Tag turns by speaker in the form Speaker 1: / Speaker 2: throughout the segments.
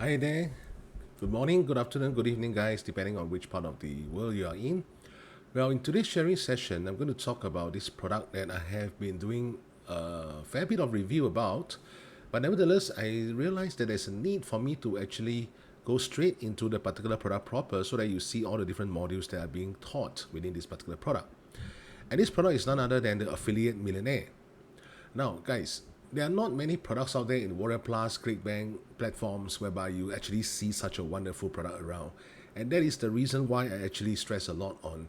Speaker 1: Hi there. Good morning, good afternoon, good evening, guys, depending on which part of the world you are in. Well, in today's sharing session, I'm going to talk about this product that I have been doing a fair bit of review about. But nevertheless, I realized that there's a need for me to actually go straight into the particular product proper so that you see all the different modules that are being taught within this particular product. And this product is none other than the Affiliate Millionaire. Now, guys, there are not many products out there in Warrior Plus, ClickBank platforms whereby you actually see such a wonderful product around. And that is the reason why I actually stress a lot on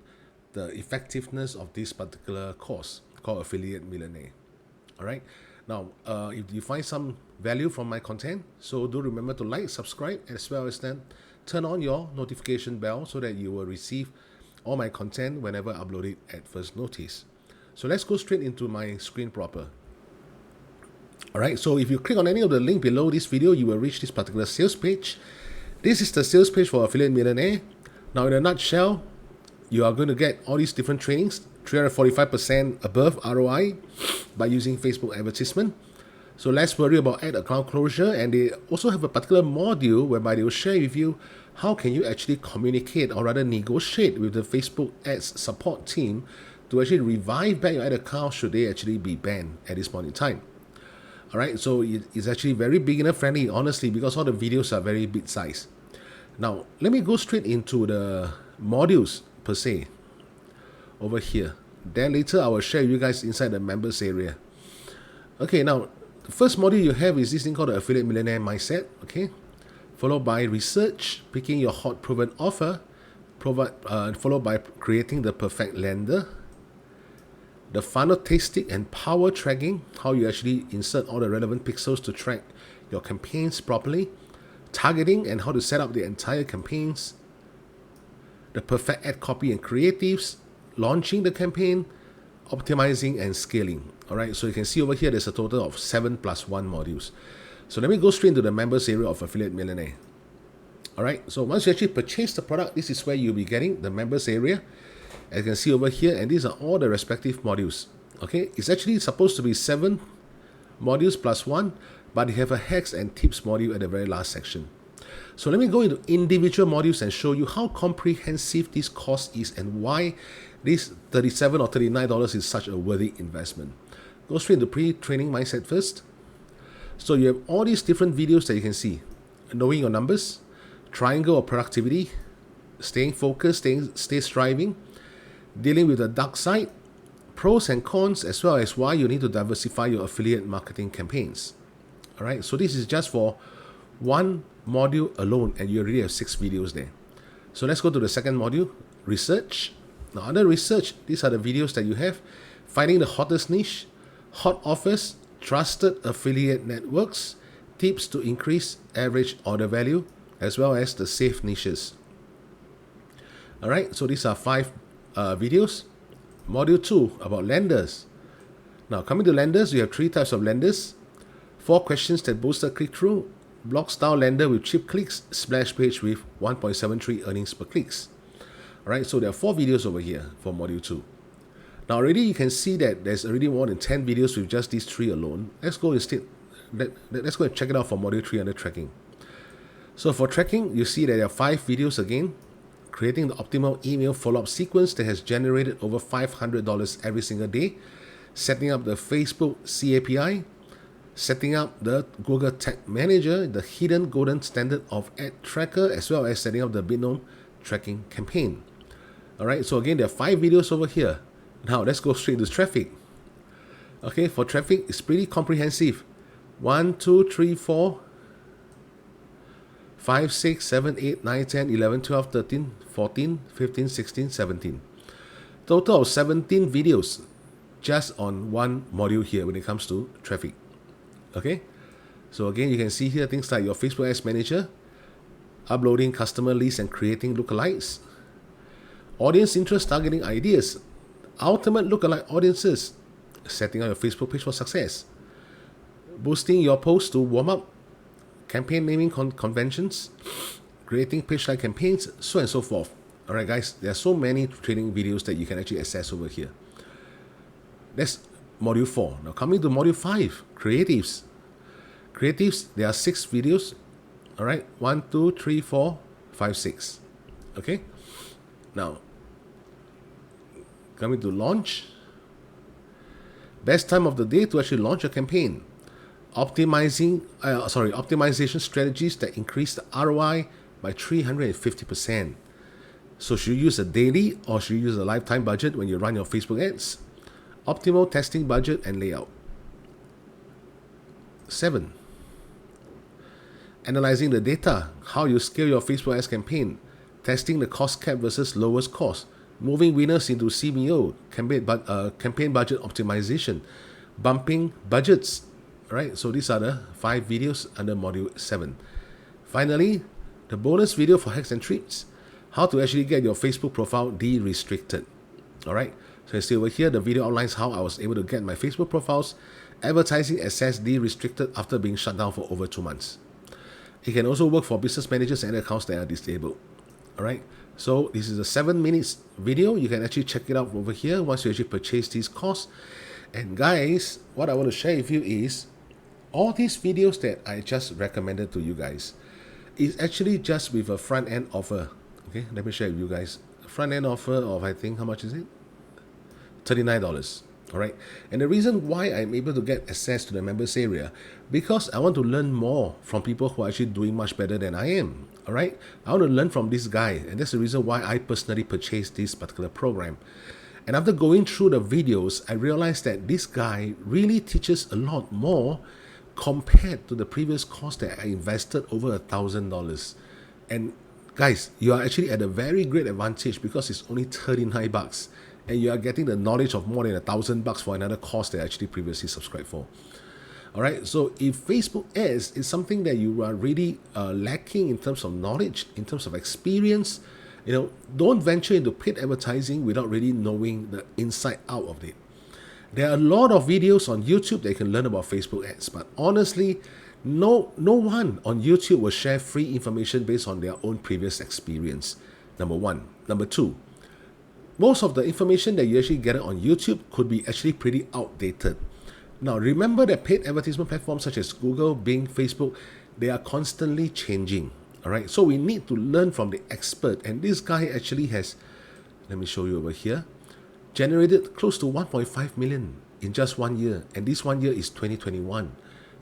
Speaker 1: the effectiveness of this particular course called Affiliate Millionaire. All right. Now, if you find some value from my content, so do remember to like, subscribe, as well as then turn on your notification bell so that you will receive all my content whenever I upload it at first notice. So let's go straight into my screen proper. Alright, so if you click on any of the link below this video, you will reach this particular sales page. This is the sales page for Affiliate Millionaire. Now, in a nutshell, you are going to get all these different trainings, 345% above ROI by using Facebook advertisement. So less worry about ad account closure, and they also have a particular module whereby they will share with you how can you actually communicate or rather negotiate with the Facebook ads support team to actually revive back your ad account should they actually be banned at this point in time. Alright, so it's actually very beginner friendly, honestly, because all the videos are very bit size. Now, let me go straight into the modules per se over here. Then later I will share with you guys inside the members area. Okay, now the first module you have is this thing called the Affiliate Millionaire Mindset, okay? Followed by research, picking your hot proven offer, followed by creating the perfect lender. The funnel tasting and power tracking, how you actually insert all the relevant pixels to track your campaigns properly. Targeting and how to set up the entire campaigns. The perfect ad copy and creatives. Launching the campaign. Optimizing and scaling. Alright, so you can see over here there's a total of 7+1 modules. So let me go straight into the members area of Affiliate Millionaire. Alright, so once you actually purchase the product, this is where you'll be getting the members area. As you can see over here, and these are all the respective modules. Okay, it's actually supposed to be 7 modules plus 1, but they have a hacks and tips module at the very last section. So let me go into individual modules and show you how comprehensive this course is and why this $37 or $39 is such a worthy investment. Go straight into pre-training mindset first. So you have all these different videos that you can see. Knowing your numbers, triangle of productivity, staying focused, stay striving, dealing with the dark side, pros and cons, as well as why you need to diversify your affiliate marketing campaigns. Alright, so this is just for one module alone, and you already have 6 videos there. So let's go to the second module, research. Now under research, these are the videos that you have. Finding the hottest niche, hot offers, trusted affiliate networks, tips to increase average order value, as well as the safe niches. Alright, so these are 5 videos. Module 2 about lenders. Now coming to lenders, you have 3 types of lenders. 4 questions that boost the click-through. Block style lender with cheap clicks. Splash page with 1.73 earnings per clicks. Alright, so there are 4 videos over here for module 2. Now already you can see that there's already more than 10 videos with just these 3 alone. Let's go instead. Let's go and check it out for module 3 under tracking. So for tracking, you see that there are 5 videos again. Creating the optimal email follow-up sequence that has generated over $500 every single day. Setting up the Facebook CAPI. Setting up the Google Tag Manager, the hidden golden standard of ad tracker, as well as setting up the Binom tracking campaign. Alright, so again, there are 5 videos over here. Now let's go straight to traffic. Okay, for traffic, it's pretty comprehensive. 1, 2, 3, 4, 5, 6, 7, 8, 9, 10, 11, 12, 13, 14, 15, 16, 17. Total of 17 videos just on one module here when it comes to traffic. Okay, so again, you can see here things like your Facebook Ads Manager, uploading customer lists and creating lookalikes, audience interest targeting ideas, ultimate lookalike audiences, setting up your Facebook page for success, boosting your posts to warm up, campaign naming conventions, creating page-like campaigns, so on and so forth. Alright guys, there are so many training videos that you can actually access over here. That's module 4. Now coming to module 5, creatives. Creatives, there are 6 videos. All right, 1, 2, 3, 4, 5, 6. Okay, now coming to launch. Best time of the day to actually launch a campaign. Optimization strategies that increase the ROI by 350%. So should you use a daily or should you use a lifetime budget when you run your Facebook ads? Optimal testing budget and layout. 7. Analyzing the data, how you scale your Facebook ads campaign, testing the cost cap versus lowest cost, moving winners into CBO, campaign budget optimization, bumping budgets. Right, so these are the 5 videos under module 7. Finally, the bonus video for hacks and tricks, how to actually get your Facebook profile de-restricted. All right, so you see over here, the video outlines how I was able to get my Facebook profiles advertising access de-restricted after being shut down for over 2 months. It can also work for business managers and accounts that are disabled. All right, so this is a 7 minutes video. You can actually check it out over here once you actually purchase these courses. And guys, what I want to share with you is all these videos that I just recommended to you guys is actually just with a front-end offer. Okay, let me share with you guys. Front-end offer of, I think, how much is it? $39. All right, and the reason why I'm able to get access to the members area, because I want to learn more from people who are actually doing much better than I am. All right, I want to learn from this guy, and that's the reason why I personally purchased this particular program. And after going through the videos, I realized that this guy really teaches a lot more compared to the previous course that I invested over $1,000. And guys, you are actually at a very great advantage because it's only $39 and you are getting the knowledge of more than $1,000 for another course that I actually previously subscribed for. All right, so if Facebook ads is something that you are really lacking in terms of knowledge, in terms of experience, don't venture into paid advertising without really knowing the inside out of it. There are a lot of videos on YouTube that you can learn about Facebook ads, but honestly, no one on YouTube will share free information based on their own previous experience. Number one. Number two, most of the information that you actually get on YouTube could be actually pretty outdated. Now, remember that paid advertisement platforms such as Google, Bing, Facebook, they are constantly changing. All right, so we need to learn from the expert, and this guy actually has, let me show you over here, generated close to 1.5 million in just 1 year, and this 1 year is 2021,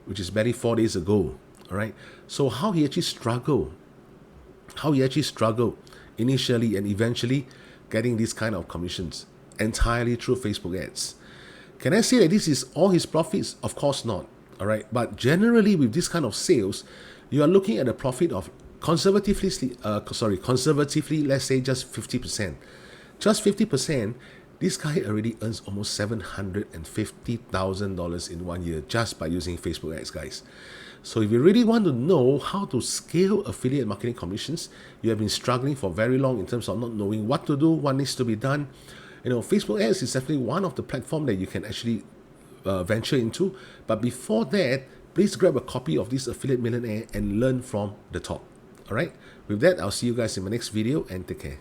Speaker 1: which is barely 4 days ago. All right, so how he actually struggled initially and eventually getting these kind of commissions entirely through Facebook ads. Can I say that this is all his profits? Of course not. All right, but generally with this kind of sales, you are looking at a profit of conservatively, let's say just 50%. Just 50%, this guy already earns almost $750,000 in 1 year just by using Facebook ads, guys. So if you really want to know how to scale affiliate marketing commissions, you have been struggling for very long in terms of not knowing what to do, what needs to be done. Facebook ads is definitely one of the platforms that you can actually venture into. But before that, please grab a copy of this Affiliate Millionaire and learn from the top. All right. With that, I'll see you guys in my next video and take care.